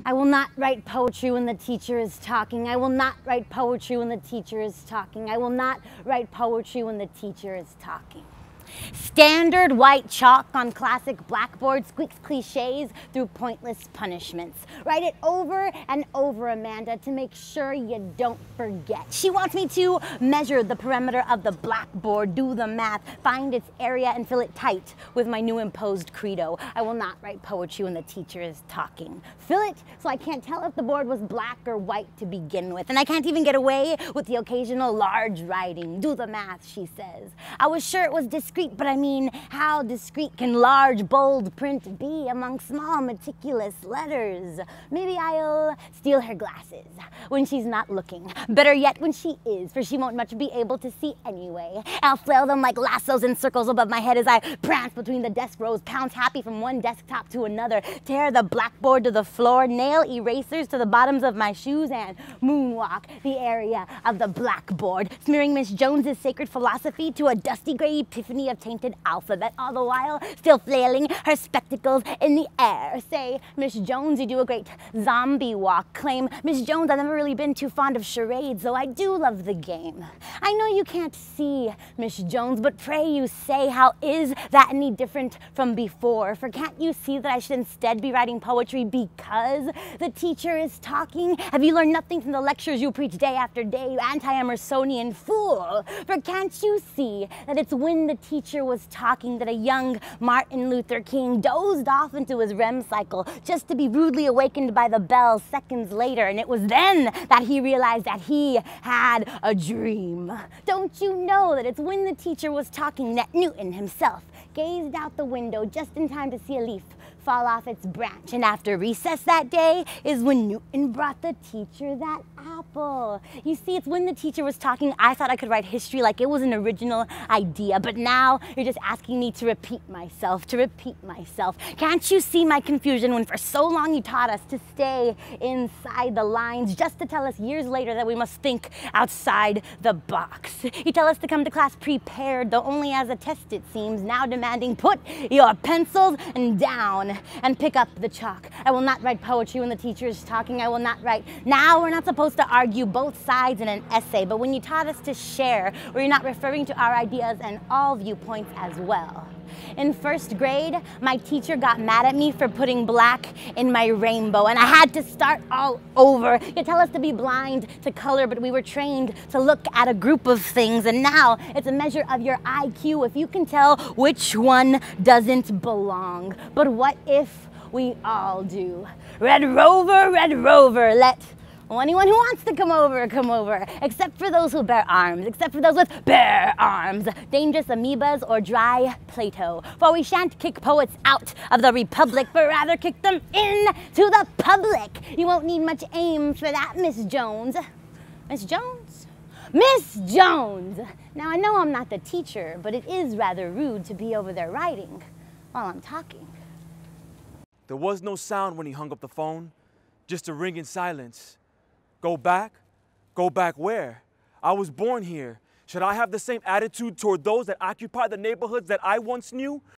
I will not write poetry when the teacher is talking. I will not write poetry when the teacher is talking. I will not write poetry when the teacher is talking. Standard white chalk on classic blackboard squeaks cliches through pointless punishments. Write it over and over, Amanda, to make sure you don't forget. She wants me to measure the perimeter of the blackboard, do the math, find its area and fill it tight with my new imposed credo. I will not write poetry when the teacher is talking. Fill it so I can't tell if the board was black or white to begin with. And I can't even get away with the occasional large writing. Do the math, she says. I was sure it was discreet, but I mean, how discreet can large, bold print be among small, meticulous letters? Maybe I'll steal her glasses when she's not looking. Better yet, when she is, for she won't much be able to see anyway. I'll flail them like lassos in circles above my head as I prance between the desk rows, pounce happy from one desktop to another, tear the blackboard to the floor, nail erasers to the bottoms of my shoes, and moonwalk the area of the blackboard, smearing Miss Jones's sacred philosophy to a dusty gray epiphany of tainted alphabet, all the while still flailing her spectacles in the air. Say, Miss Jones, you do a great zombie walk. Claim, Miss Jones, I've never really been too fond of charades, though I do love the game. I know you can't see, Miss Jones, but pray you say, how is that any different from before? For can't you see that I should instead be writing poetry because the teacher is talking? Have you learned nothing from the lectures you preach day after day, you anti-Emersonian fool? For can't you see that it's when the teacher was talking that a young Martin Luther King dozed off into his REM cycle just to be rudely awakened by the bell seconds later, and it was then that he realized that he had a dream. Don't you know that it's when the teacher was talking that Newton himself gazed out the window just in time to see a leaf fall off its branch, and after recess that day is when Newton brought the teacher that apple. You see, it's when the teacher was talking I thought I could write history like it was an original idea, but now you're just asking me to repeat myself, Can't you see my confusion when for so long you taught us to stay inside the lines just to tell us years later that we must think outside the box? You tell us to come to class prepared, though only as a test it seems, now demanding put your pencils down and pick up the chalk. I will not write poetry when the teacher is talking. I will not write. Now we're not supposed to argue both sides in an essay, but when you taught us to share, were you not referring to our ideas and all viewpoints as well? In first grade, my teacher got mad at me for putting black in my rainbow, and I had to start all over. You tell us to be blind to color, but we were trained to look at a group of things, and now it's a measure of your IQ if you can tell which one doesn't belong. But what if we all do? Red Rover, let anyone who wants to come over, except for those who bear arms, except for those with bare arms, dangerous amoebas or dry Plato. For we shan't kick poets out of the republic, but rather kick them in to the public. You won't need much aim for that, Miss Jones. Miss Jones? Miss Jones! Now I know I'm not the teacher, but it is rather rude to be over there writing while I'm talking. There was no sound when he hung up the phone, just a ring in silence. Go back? Go back where? I was born here. Should I have the same attitude toward those that occupy the neighborhoods that I once knew?